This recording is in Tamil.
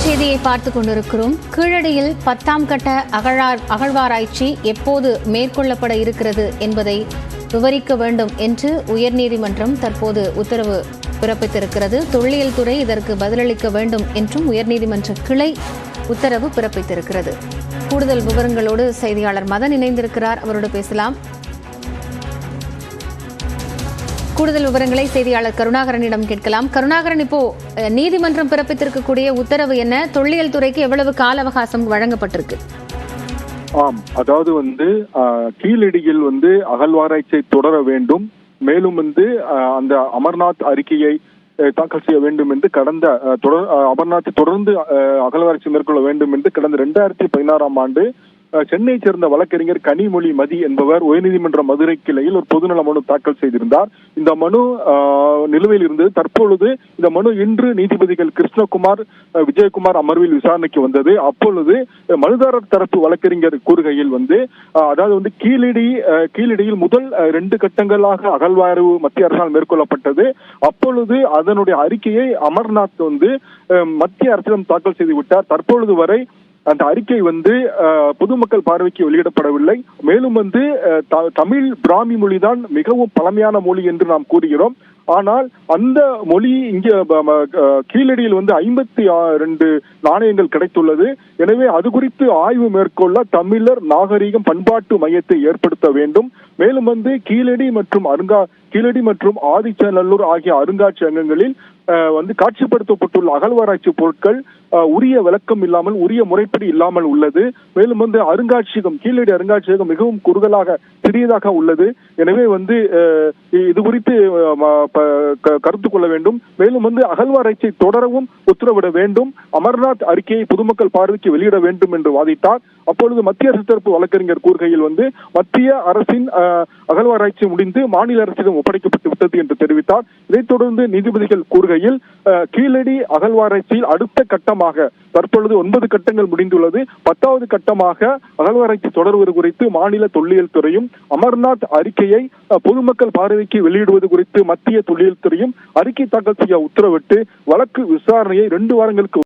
செய்தியை பார்த்துக் கொண்டிருக்கிறோம். கீழடியில் 10ஆம் கட்ட அகழ்வாராய்ச்சி எப்போது மேற்கொள்ளப்பட இருக்கிறது என்பதை விவரிக்க வேண்டும் என்று உயர்நீதிமன்றம் தற்போது உத்தரவு பிறப்பித்திருக்கிறது. தொல்லியல் துறை இதற்கு பதிலளிக்க வேண்டும் என்றும் உயர்நீதிமன்ற கிளை உத்தரவு பிறப்பித்திருக்கிறது. கூடுதல் விவரங்களோடு செய்தியாளர் மதன் இணைந்திருக்கிறார். அவரோடு பேசலாம். கூடுதல் விவரங்களை செய்தியாளர் கருணாகரனிடம் கேட்கலாம். கருணாகரன், இப்போ நீதிமன்றம் பிறப்பித்திருக்கக்கூடிய உத்தரவு என்ன? தொல்லியல் துறைக்கு எவ்வளவு கால அவகாசம் வழங்கப்பட்டிருக்கு? ஆம், அதாவது கீழடியில் அகழ்வாராய்ச்சியை தொடர வேண்டும், மேலும் அந்த அமர்நாத் அறிக்கையை தாக்கல் செய்ய வேண்டும் என்று அமர்நாத்தை தொடர்ந்து அகழ்வாராய்ச்சி மேற்கொள்ள வேண்டும் என்று கடந்த 2016ஆம் ஆண்டு சென்னை சேர்ந்த வழக்கறிஞர் கனிமொழி மதி என்பவர் உயர்நீதிமன்ற மதுரை கிளையில் ஒரு பொதுநல மனு தாக்கல் செய்திருந்தார். இந்த மனு நிலுவையில் இருந்தது. தற்பொழுது இந்த மனு இன்று நீதிபதிகள் கிருஷ்ணகுமார், விஜயகுமார் அமர்வில் விசாரணைக்கு வந்தது. அப்பொழுது மனுதாரர் தரப்பு வழக்கறிஞர் கூறுகையில் அதாவது கீழடியில் முதல் 2 கட்டங்களாக அகழ்வாய்வு மத்திய அரசால் மேற்கொள்ளப்பட்டது. அப்பொழுது அதனுடைய அறிக்கையை அமர்நாத் மத்திய அரசிடம் தாக்கல் செய்து விட்டார். தற்பொழுது வரை அந்த அறிக்கை பொதுமக்கள் பார்வைக்கு வெளியிடப்படவில்லை. மேலும் தமிழ் பிராமி மொழிதான் மிகவும் பழமையான மொழி என்று நாம் கூறுகிறோம். ஆனால் அந்த மொழி இங்கே கீழடியில் 52 நாணயங்கள் கிடைத்துள்ளது. எனவே அது குறித்து ஆய்வு மேற்கொள்ள தமிழர் நாகரிகம் பண்பாட்டு மையத்தை ஏற்படுத்த வேண்டும். மேலும் கீழடி மற்றும் ஆதிச்சநல்லூர் ஆகிய அருங்காட்சியகங்களில் காட்சிப்படுத்தப்பட்டுள்ள அகழ்வாராய்ச்சி பொருட்கள் உரிய விளக்கம் இல்லாமல், உரிய முறைப்படி இல்லாமல் உள்ளது. மேலும் கீழடி அருங்காட்சியகம் மிகவும் குறுகலாக சிறியதாக உள்ளது. எனவே இது குறித்து கருத்து கொள்ள வேண்டும். மேலும் அகழ்வாராய்ச்சி தொடரவும் உத்தரவிட வேண்டும். அமர்நாத் அறிக்கையை பொதுமக்கள் பார்வைக்கு வெளியிட வேண்டும் என்று வாதிட்டார். அப்பொழுது மத்திய அரசு தரப்பு வழக்கறிஞர் கூறுகையில் மத்திய அரசின் அகழ்வாராய்ச்சி முடிந்து மாநில அரசிடம் ஒப்படைக்கப்பட்டு விட்டது என்று தெரிவித்தார். இதைத் தொடர்ந்து நீதிபதிகள் கூறுகையில் கீழடி அகழ்வாராய்ச்சியில் அடுத்த கட்டமாக தற்பொழுது 9 கட்டங்கள் முடிந்துள்ளது. 10வது கட்டமாக அகழ்வாராய்ச்சி தொடர்வது குறித்து மாநில தொல்லியல் துறையும் அமர்நாத் அறிக்கையை பொதுமக்கள் பார்வைக்கு வெளியிடுவது குறித்து மத்திய தொல்லியல் துறையும் அறிக்கை தாக்கல் செய்ய உத்தரவிட்டு வழக்கு விசாரணையை 2 வாரங்களுக்கு